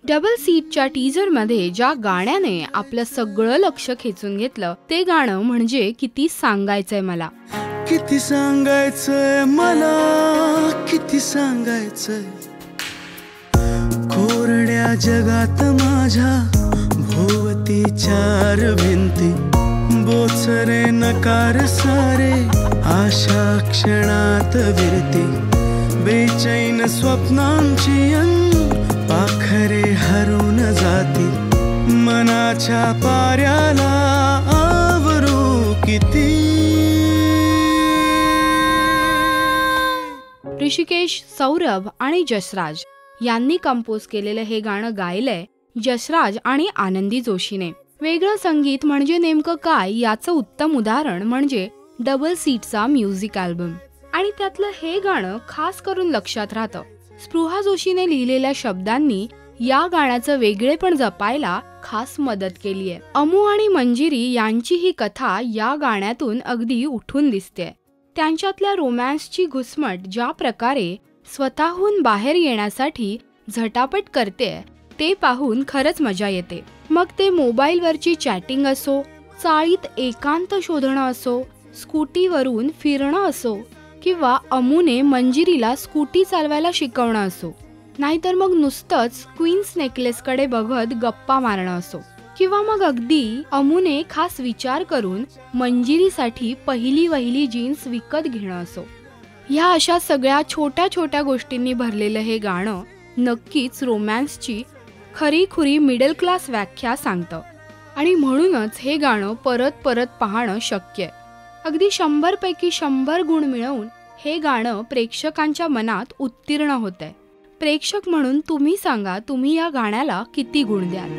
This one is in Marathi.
डबल सीटच्या टीजरमध्ये ज्या गाण्याने आपलं सगळं लक्ष खेचून घेतलं ते गाणं म्हणजे किती सांगायचंय मला. किती सांगायचंय मला, किती सांगायचंय. कोरड्या जगात माझ्या भोवती चार भिंती, बोचरे नकार सारे आशा क्षणात विरती. बेचैन स्वप्नांची पाखरे हरून जाती, मनाच्या पाऱ्याला आवरू किती. ऋषिकेश, सौरभ आणि जसराज यांनी कंपोज केलेलं हे गाणं गायलंय जसराज आणि आनंदी जोशीने. वेगळं संगीत म्हणजे नेमकं काय याचं उत्तम उदाहरण म्हणजे डबल सीटचा म्युझिक अल्बम. आणि त्यातलं हे गाणं खास करून लक्षात राहतं. स्पृहा जोशीने लिहिलेल्या शब्दांनी या गाण्याचं वेगळेपण जपायला खास मदत केली आहे. अमू आणि मंजिरी यांची ही कथा या गाण्यातून अगदी उठून दिसते. त्यांच्यातल्या रोमॅन्सची घुसमट ज्या प्रकारे स्वतःहून बाहेर येण्यासाठी झटापट करते ते पाहून खरंच मजा येते. मग ते मोबाईलवरची चॅटिंग असो, चाळीत एकांत शोधणं असो, स्कूटीवरून फिरणं असो किंवा अमूने मंजिरीला स्कूटी चालवायला शिकवणं असो, नाहीतर मग नुसतंच क्वीन्स नेकलेसकडे बघत गप्पा मारणं असो, किंवा मग अगदी अमूने खास विचार करून मंजिरीसाठी पहिली वहिली जीन्स विकत घेणं असो. ह्या अशा सगळ्या छोट्या छोट्या गोष्टींनी भरलेलं हे गाणं नक्कीच रोमॅन्सची खरीखुरी मिडल क्लास व्याख्या सांगतं. आणि म्हणूनच हे गाणं परत परत पाहणं शक्य आहे. अगदी 100 पैकी 100 गुण मिळवून हे गाणं प्रेक्षकांच्या मनात उत्तीर्ण होतंय. प्रेक्षक म्हणून तुम्ही सांगा, तुम्ही या गाण्याला किती गुण द्याल.